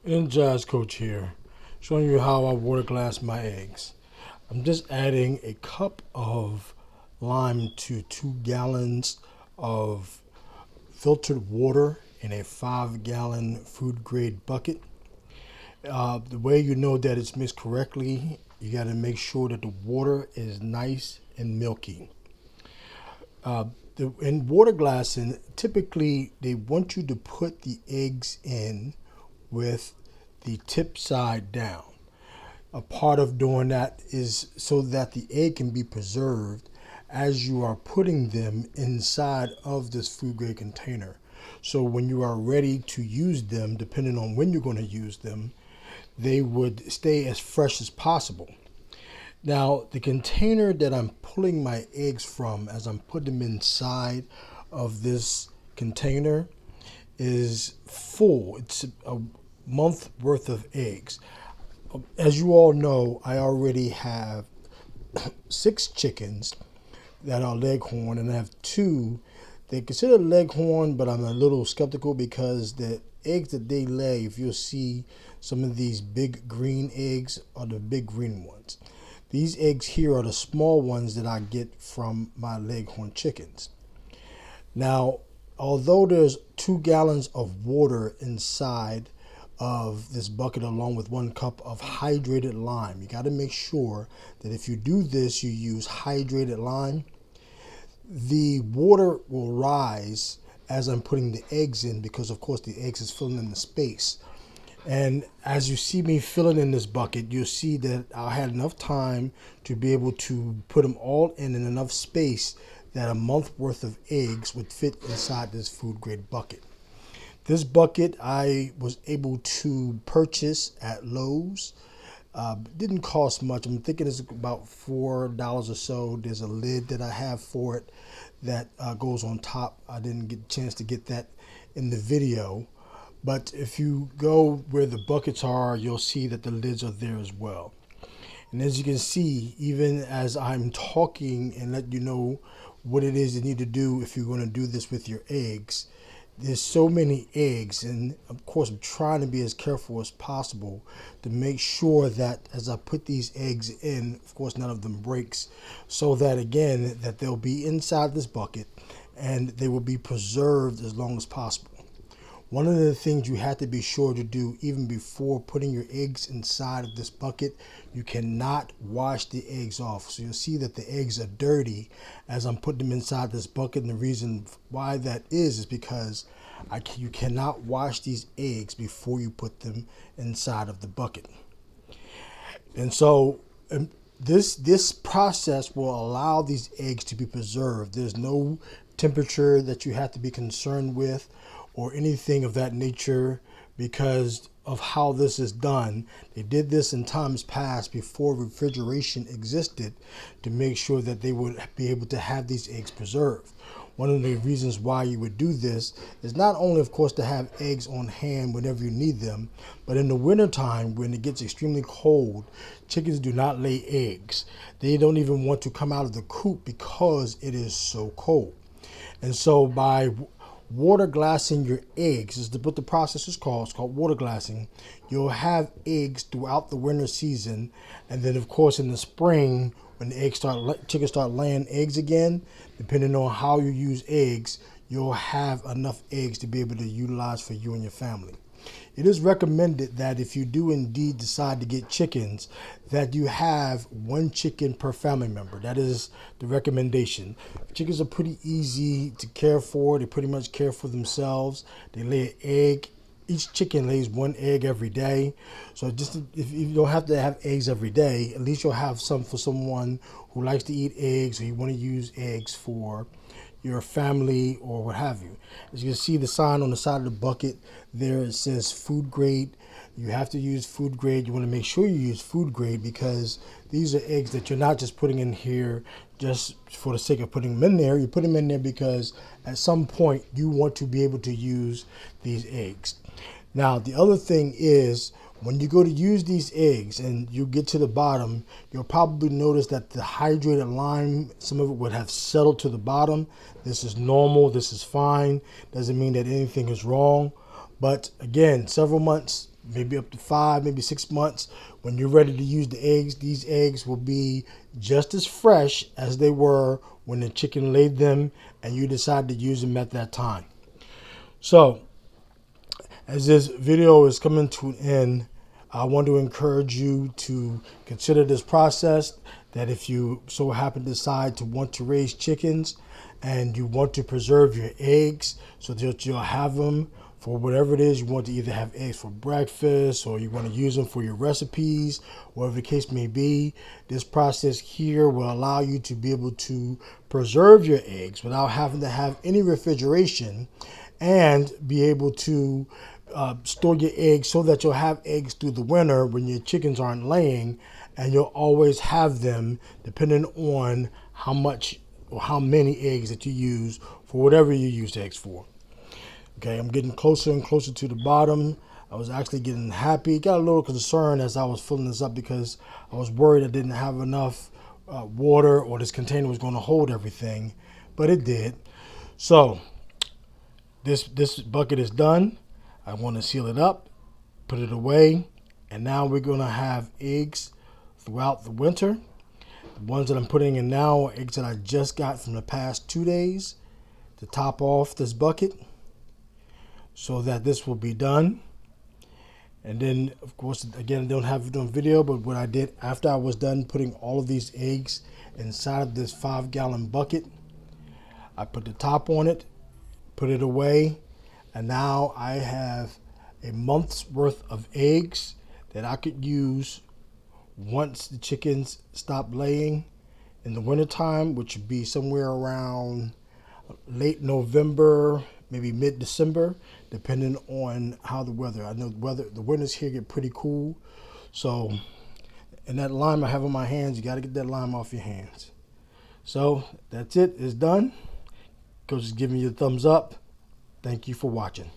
And Jazz Coach here, showing you how I water glass my eggs. I'm just adding a cup of lime to 2 gallons of filtered water in a 5 gallon food grade bucket. The way you know that it's mixed correctly, you got to make sure that the water is nice and milky. In water glassing, typically they want you to put the eggs in with the tip side down. A part of doing that is so that the egg can be preserved as you are putting them inside of this food grade container. So when you are ready to use them, depending on when you're going to use them, they would stay as fresh as possible. Now, the container that I'm pulling my eggs from as I'm putting them inside of this container is full. It's a month worth of eggs. As you all know, I already have 6 chickens that are leghorn, and I have two they consider leghorn, but I'm a little skeptical because the eggs that they lay, if you'll see some of these big green eggs, are the big green ones. These eggs here are the small ones that I get from my leghorn chickens. Now, although there's 2 gallons of water inside of this bucket along with 1 cup of hydrated lime, you got to make sure that if you do this, you use hydrated lime. The water will rise as I'm putting the eggs in because, of course, the eggs is filling in the space. And as you see me filling in this bucket, you'll see that I had enough time to be able to put them all in enough space that a month worth of eggs would fit inside this food grade bucket. This bucket I was able to purchase at Lowe's. Didn't cost much. I'm thinking it's about $4 or so. There's a lid that I have for it that goes on top. I didn't get a chance to get that in the video. But if you go where the buckets are, you'll see that the lids are there as well. And as you can see, even as I'm talking and let you know what it is you need to do if you're going to do this with your eggs, there's so many eggs, and of course I'm trying to be as careful as possible to make sure that as I put these eggs in, of course none of them breaks, so that again that they'll be inside this bucket and they will be preserved as long as possible. One of the things you have to be sure to do even before putting your eggs inside of this bucket, you cannot wash the eggs off. So you'll see that the eggs are dirty as I'm putting them inside this bucket. And the reason why that is because you cannot wash these eggs before you put them inside of the bucket. And so this process will allow these eggs to be preserved. There's no temperature that you have to be concerned with or anything of that nature because of how this is done. They did this in times past before refrigeration existed to make sure that they would be able to have these eggs preserved. One of the reasons why you would do this is not only, of course, to have eggs on hand whenever you need them, but in the wintertime when it gets extremely cold, chickens do not lay eggs. They don't even want to come out of the coop because it is so cold. And so by water glassing your eggs is what the process is called. It's called water glassing. You'll have eggs throughout the winter season, and then of course in the spring when the chickens start laying eggs again, depending on how you use eggs, you'll have enough eggs to be able to utilize for you and your family. It is recommended that if you do indeed decide to get chickens, that you have 1 chicken per family member. That is the recommendation. Chickens are pretty easy to care for. They pretty much care for themselves. They lay an egg. Each chicken lays 1 egg every day. So just if you don't have to have eggs every day, at least you'll have some for someone who likes to eat eggs or you want to use eggs for your family or what have you. As you can see the sign on the side of the bucket there, it says food grade. You have to use food grade. You want to make sure you use food grade because these are eggs that you're not just putting in here just for the sake of putting them in there. You put them in there because at some point you want to be able to use these eggs. Now the other thing is when you go to use these eggs and you get to the bottom, you'll probably notice that the hydrated lime, some of it would have settled to the bottom. This is normal. This is fine. Doesn't mean that anything is wrong. But again, several months maybe up to 5, maybe 6 months. When you're ready to use the eggs, these eggs will be just as fresh as they were when the chicken laid them and you decided to use them at that time. So, as this video is coming to an end, I want to encourage you to consider this process, that if you so happen to decide to want to raise chickens and you want to preserve your eggs so that you'll have them for whatever it is you want, to either have eggs for breakfast or you want to use them for your recipes, whatever the case may be, this process here will allow you to be able to preserve your eggs without having to have any refrigeration, and be able to store your eggs so that you'll have eggs through the winter when your chickens aren't laying, and you'll always have them depending on how much or how many eggs that you use for whatever you use eggs for. Okay, I'm getting closer and closer to the bottom. I was actually getting happy. Got a little concerned as I was filling this up because I was worried I didn't have enough water or this container was going to hold everything, but it did. So this bucket is done. I want to seal it up, put it away, and now we're going to have eggs throughout the winter. The ones that I'm putting in now are eggs that I just got from the past 2 days to top off this bucket, so that this will be done. And then, of course, again, I don't have it on video, but what I did after I was done putting all of these eggs inside of this 5-gallon bucket, I put the top on it, put it away, and now I have a month's worth of eggs that I could use once the chickens stop laying in the wintertime, which would be somewhere around late November, maybe mid-December, depending on how the weather. I know the winters here get pretty cool. So, and that lime I have on my hands, you got to get that lime off your hands. So that's it. It's done. Coach is giving you a thumbs up. Thank you for watching.